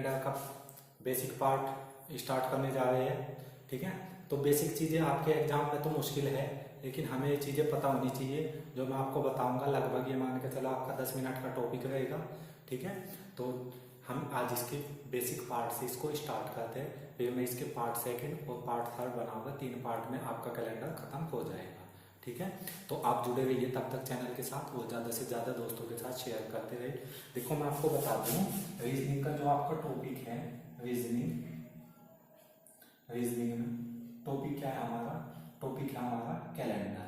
Calendar का basic part start करने जा रहे हैं। ठीक है, तो बेसिक चीज़ें आपके एग्जाम में तो मुश्किल है, लेकिन हमें ये चीज़ें पता होनी चाहिए जो मैं आपको बताऊंगा। लगभग ये मान के चलो आपका 10 मिनट का टॉपिक रहेगा। ठीक है, तो हम आज इसके बेसिक पार्ट से इसको स्टार्ट करते हैं, फिर मैं इसके पार्ट सेकंड और पार्ट थर्ड बनाऊंगा। 3 पार्ट में आपका कैलेंडर खत्म हो जाएगा। ठीक है, तो आप जुड़े रहिए तब तक चैनल के साथ और ज़्यादा से ज़्यादा दोस्तों के साथ शेयर करते रहिए। देखो मैं आपको बता दूँ, रीजनिंग का जो आपका टॉपिक है, रीजनिंग में टॉपिक क्या है हमारा? टॉपिक है हमारा कैलेंडर।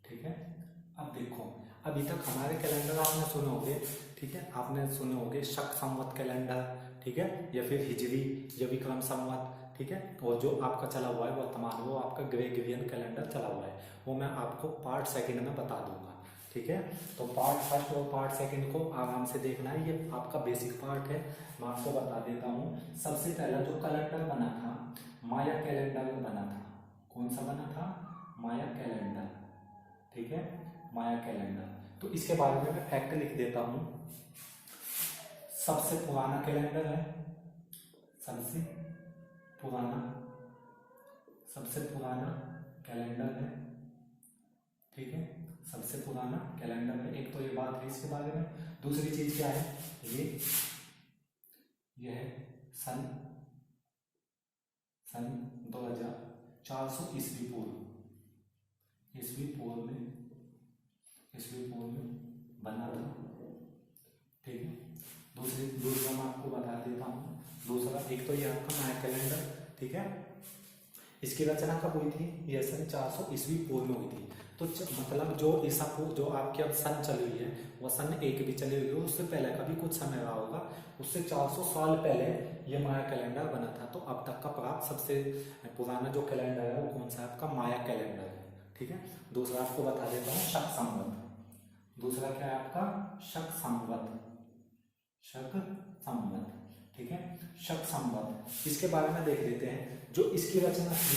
ठीक है, अब देखो अभी तक हमारे कैलेंडर आपने सुने होंगे। ठीक है, आपने सुने होंगे शक संवत कैलेंडर, ठीक है, या फिर हिजरी या विक्रम संवत। ठीक है, और जो आपका चला हुआ है वर्तमान, वो आपका ग्रेगोरियन कैलेंडर चला हुआ है, वो मैं आपको पार्ट सेकंड में बता दूंगा। ठीक है, तो पार्ट फर्स्ट और पार्ट सेकंड को आराम से देखना है, ये आपका बेसिक पार्ट है। मैं आपको बता देता हूँ। सबसे पहला जो कैलेंडर बना था, माया कैलेंडर बना था। कौन सा बना था? माया कैलेंडर। ठीक है, माया कैलेंडर। तो इसके बारे में मैं फैक्ट लिख देता हूँ। सबसे पुराना कैलेंडर है, सबसे पुराना कैलेंडर है। ठीक है, सबसे पुराना कैलेंडर है। एक तो ये बात है इसके बारे में। दूसरी चीज क्या है? ये है सन 2400 ईस्वी पूर्व में बना था। ठीक है, दूसरा मैं आपको बता देता हूँ। दूसरा एक तो ये आपका माया कैलेंडर। ठीक है, इसकी रचना कब हुई थी? यह सन 400 ईस्वी पूर्व में हुई थी। तो मतलब जो ईसा जो आपकी अब सन चली हुई है, वो सन 1 भी चली हुई है, उससे पहले का भी कुछ समय रहा होगा। उससे 400 साल पहले ये माया कैलेंडर बना था। तो अब तक का प्राप्त सबसे पुराना जो कैलेंडर है वो कौन सा है? आपका माया कैलेंडर है। ठीक है, दूसरा आपको बता देता हूँ शक संवत। दूसरा क्या है आपका? शक संवत। ठीक है, शक संवत, इसके बारे में देख लेते हैं। जो इसकी रचना थी,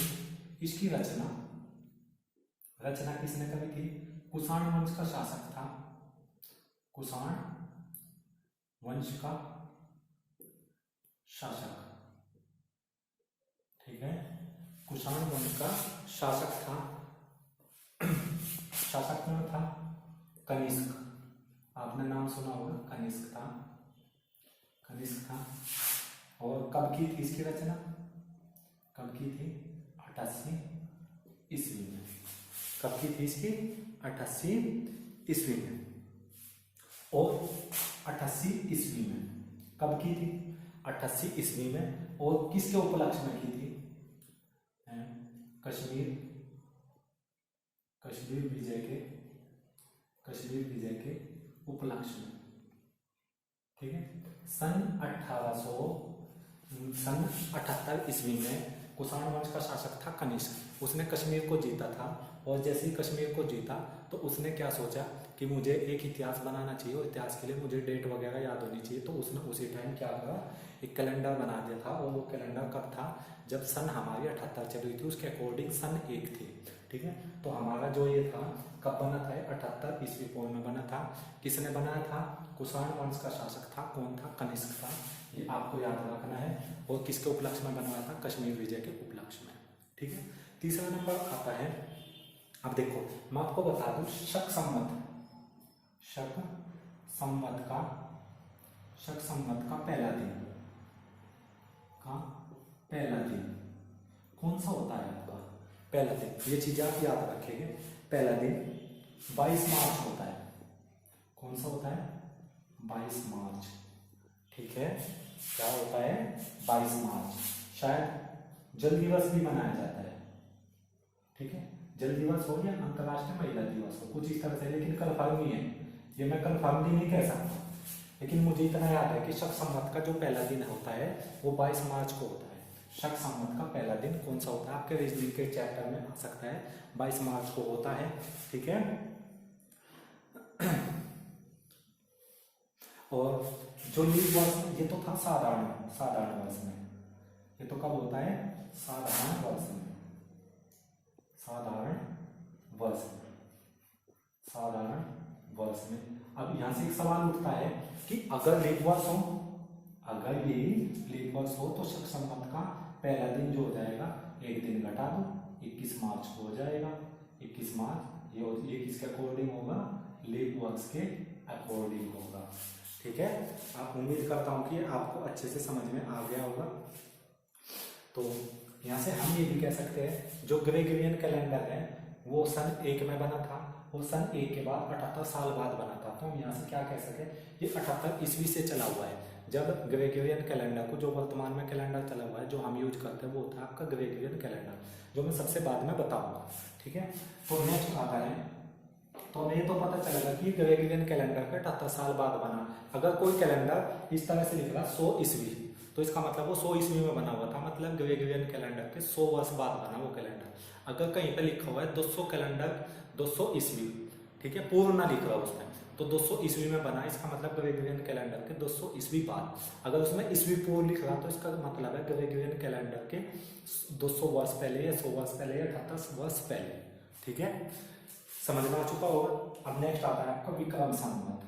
इसकी रचना किसने करी थी? कुषाण वंश का शासक था। कुषाण वंश का शासक। ठीक है, कुषाण वंश का शासक था। शासक कौन था? कनिष्क। आपने नाम सुना होगा, कनिष्क था। और कब की थी इसकी रचना? कब की थी? 88 ईस्वी में। कब की थी इसकी? 88 ईस्वी में। और 88 ईस्वी में कब की थी? 88 ईस्वी में। और किसके उपलक्ष्य में की थी? कश्मीर विजय के उपलक्ष्य में। ठीक है, सन 1878 ईस्वी में कुषाण वंश का शासक था कनिष्क। उसने कश्मीर को जीता था, और जैसे ही कश्मीर को जीता तो उसने क्या सोचा कि मुझे एक इतिहास बनाना चाहिए, और इतिहास के लिए मुझे डेट वगैरह याद होनी चाहिए। तो उसने उसी टाइम क्या करा? एक कैलेंडर बना दिया था। और वो कैलेंडर कब था? जब सन हमारी 78 चल रही थी, उसके अकॉर्डिंग सन 1 थी। ठीक है, तो हमारा जो ये था कब बना था? 78 ईस्वी पूर्व में बना था। किसने बनाया था? कुषाण वंश का शासक था। कौन था? कनिष्क था। ये आपको याद रखना है। और किसके उपलक्ष्य में बनवाया था? कश्मीर विजय के उपलक्ष्य में। ठीक है, तीसरा नंबर आता है, अब देखो मैं आपको बता दूं, शक संवत का पहला दिन कौन सा होता है आपका? पहला दिन, ये चीजें आप याद रखेंगे। पहला दिन 22 मार्च होता है। कौन सा होता है? 22 मार्च। ठीक है, क्या होता है? 22 मार्च। शायद जल दिवस भी मनाया जाता है। ठीक है, जल दिवस हो या अंतर्राष्ट्रीय महिला दिवस हो, कुछ इस तरह से, लेकिन कंफर्म नहीं है, ये मैं कंफर्म भी नहीं कह सकता। लेकिन मुझे इतना याद है कि शक संवत का जो पहला दिन होता है वो 22 मार्च को होता है। शक संवत का पहला दिन कौन सा होता है? आपके रीजनिंग के चैप्टर में आ सकता है, 22 मार्च को होता है। ठीक है, और जो लीप वर्ष, ये तो था साधारण वर्ष में। ये तो कब होता है? साधारण वर्ष में। अब यहां से एक सवाल उठता है कि अगर लीप वर्ष हो, अगर ये लीप वर्ष हो तो शक संवत का पहला दिन जो हो जाएगा एक दिन घटा दो, 21 मार्च को हो जाएगा। 21 मार्च ये किसके अकॉर्डिंग होगा, लीप वर्ष के अकॉर्डिंग होगा। ठीक है, आप उम्मीद करता हूं कि आपको अच्छे से समझ में आ गया होगा। तो यहाँ से हम ये भी कह सकते हैं जो ग्रेगोरियन कैलेंडर है वो सन 1 में बना था, वो सन 1 के बाद 78 साल बाद बना था। तो हम यहाँ से क्या कह सके, ये 78 ईस्वी से चला हुआ है। जब ग्रेगोरियन कैलेंडर को, जो वर्तमान में कैलेंडर चला हुआ है जो हम यूज करते हैं, वो होता है आपका ग्रेगोरियन कैलेंडर, जो मैं सबसे बाद में बताऊंगा। ठीक है, तो नेक्स्ट आता है, तो हमें ये तो पता चलेगा कि ग्रेगोरियन कैलेंडर का 78 साल बाद बना। अगर कोई कैलेंडर इस तरह से लिख रहा 100 ईस्वी, तो इसका मतलब वो 100 ईस्वी में बना हुआ था, मतलब ग्रेगोरियन कैलेंडर के 100 वर्ष बाद बना वो कैलेंडर। अगर कहीं पे लिखा हुआ है 200 कैलेंडर 200 ईस्वी, ठीक है, पूर्ण ना लिख रहा उसमें, तो 200 ईस्वी में बना, इसका मतलब ग्रेगोरियन कैलेंडर के 200 ईस्वी बाद। अगर उसमें ईस्वी पूर्व लिख रहा तो इसका मतलब है ग्रेगोरियन कैलेंडर के 200 वर्ष पहले या 100 वर्ष पहले या 78 वर्ष पहले। ठीक है, समझ में आ चुका होगा। अब नेक्स्ट आता है आपका विक्रम संवत।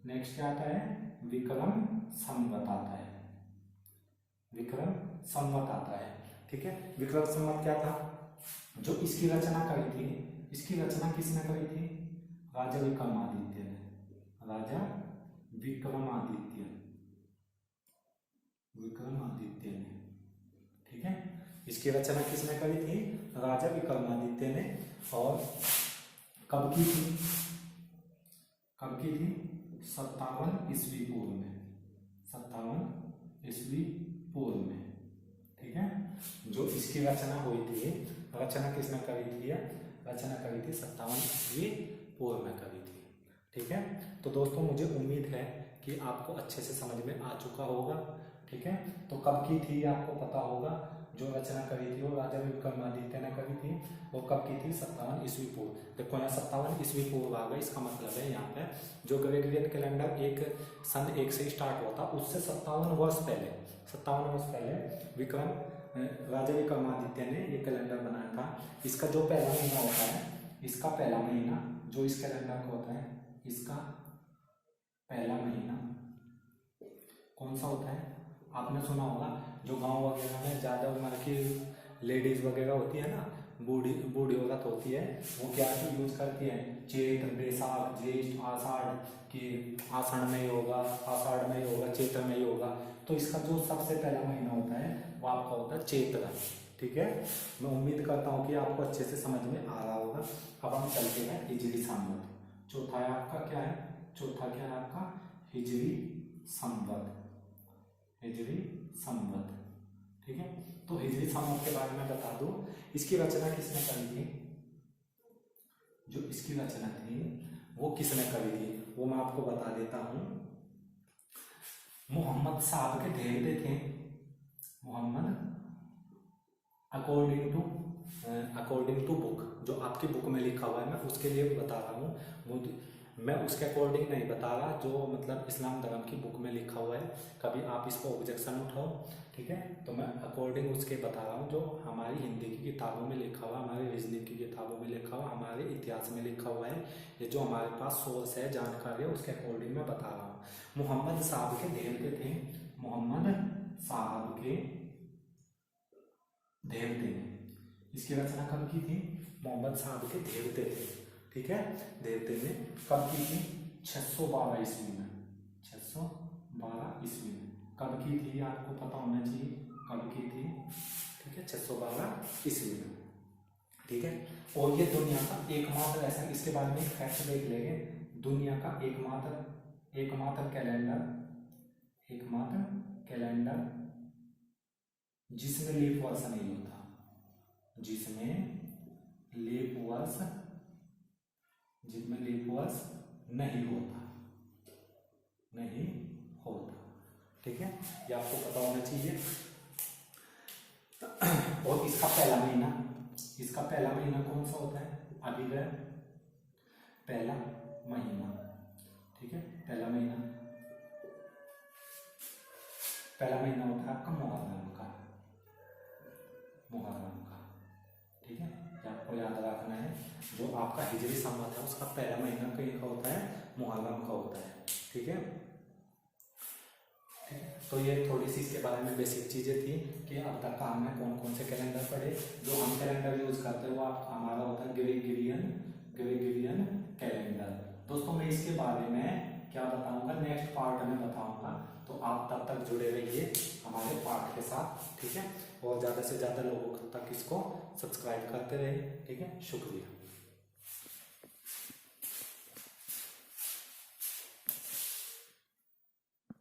नेक्स्ट क्या आता है, विक्रम संवत आता है, विक्रम संवत आता है। ठीक है, विक्रम संवत क्या था, जो इसकी रचना करी थी, इसकी रचना किसने करी थी, राजा विक्रमादित्य ने, राजा विक्रमादित्य, विक्रमादित्य ने। ठीक है, इसकी रचना किसने करी थी, राजा विक्रमादित्य ने। और कब की थी, कब की थी, 57 ईस्वी पूर्व में, 57 ईस्वी पूर्व में। ठीक है, जो इसकी रचना हुई थी, रचना किसने करी थी, रचना करी थी 57 ईस्वी पूर्व में करी थी। ठीक है, तो दोस्तों मुझे उम्मीद है कि आपको अच्छे से समझ में आ चुका होगा। ठीक है, तो कब की थी आपको पता होगा, जो रचना करी थी वो राजा विक्रमादित्य ने करी थी, वो कब की थी, 57 ईस्वी पूर्व। देखो यहाँ 57 ईस्वी पूर्व आ गई, इसका मतलब है यहाँ पे जो ग्रेगोरियन कैलेंडर सन 1 से स्टार्ट हुआ था, उससे 57 वर्ष पहले, 57 वर्ष पहले राजा विक्रमादित्य ने ये कैलेंडर बनाया था। इसका जो पहला महीना होता है, इसका पहला महीना जो इस कैलेंडर का होता है, इसका पहला महीना कौन सा होता है, आपने सुना होगा, जो गांव वगैरह में ज़्यादा उम्र की लेडीज वगैरह होती है ना, बूढ़ी बूढ़ी औरत होती है, वो क्या यूज करती है, चैत्र बैसाख ज्येष्ठ आषाढ़ की, आषाढ़ में ही होगा, आषाढ़ में ही होगा, चैत्र में ही होगा। तो इसका जो सबसे पहला महीना होता है वो आपका होता है चैत्र। ठीक है, मैं उम्मीद करता हूँ कि आपको अच्छे से समझ में आ रहा होगा। अब हम चलते हैं हिजरी संवत। चौथा है आपका क्या है, चौथा क्या है आपका, हिजरी संवत, हिजरी संवत। ठीक है, तो हिजरी संवत के बारे में बता दूं, इसकी रचना किसने करी थी, जो इसकी रचना थी वो किसने करी थी, वो मैं आपको बता देता हूं। मोहम्मद साहब के देवते थे, मोहम्मद अकॉर्डिंग टू बुक, जो आपकी बुक में लिखा हुआ है, मैं उसके लिए बता रहा हूँ, मैं उसके अकॉर्डिंग नहीं बता रहा, जो मतलब इस्लाम धर्म की बुक में लिखा हुआ है। कभी आप इस पर ऑब्जेक्शन उठाओ, ठीक है, तो मैं अकॉर्डिंग उसके बता रहा हूँ, जो हमारी हिंदी की किताबों में लिखा हुआ, हमारी रीजनिंग की किताबों में लिखा हुआ, हमारे इतिहास में लिखा हुआ है, ये जो हमारे पास सोर्स है, जानकारी है, उसके अकॉर्डिंग मैं बता रहा हूँ। मोहम्मद साहब के देवते थे, मोहम्मद साहब के देवते ने, इसकी रचना कब की थी, मोहम्मद साहब के देवते थे। ठीक है, देवते ने कब की थी, 612 ईस्वी में, 612 ईस्वी में। कब की थी आपको पता होना चाहिए, कब की थी। ठीक है, 612 ईस्वी में। ठीक है, और ये दुनिया का एकमात्र ऐसा, इसके बारे में एक फैक्ट देख लेंगे, दुनिया का एकमात्र कैलेंडर जिसमें लीप वर्ष नहीं होता, जिसमें लीप वर्ष नहीं होता। ठीक है, ये आपको पता होना चाहिए। और इसका पहला महीना कौन सा होता है, अभिग्रह पहला महीना। ठीक है, पहला महीना होता है आपका मुहर्रम का। ठीक है, आपको याद रखना है, जो आपका हिजरी संवत है उसका पहला महीना कहीं का होता है, मुहर्रम का होता है। ठीक है, तो ये थोड़ी सी इसके बारे में बेसिक चीज़ें थी कि अब तक का हमने कौन कौन से कैलेंडर पढ़े। जो हम कैलेंडर यूज करते हैं वो हमारा होता है ग्रेगोरियन कैलेंडर। दोस्तों मैं इसके बारे में क्या बताऊंगा, नेक्स्ट पार्ट में बताऊंगा, तो आप तब तक जुड़े रहिए हमारे पार्ट के साथ, ठीक है। और ज़्यादा से ज़्यादा लोगों तक इसको सब्सक्राइब करते रहिए, ठीक है। शुक्रिया।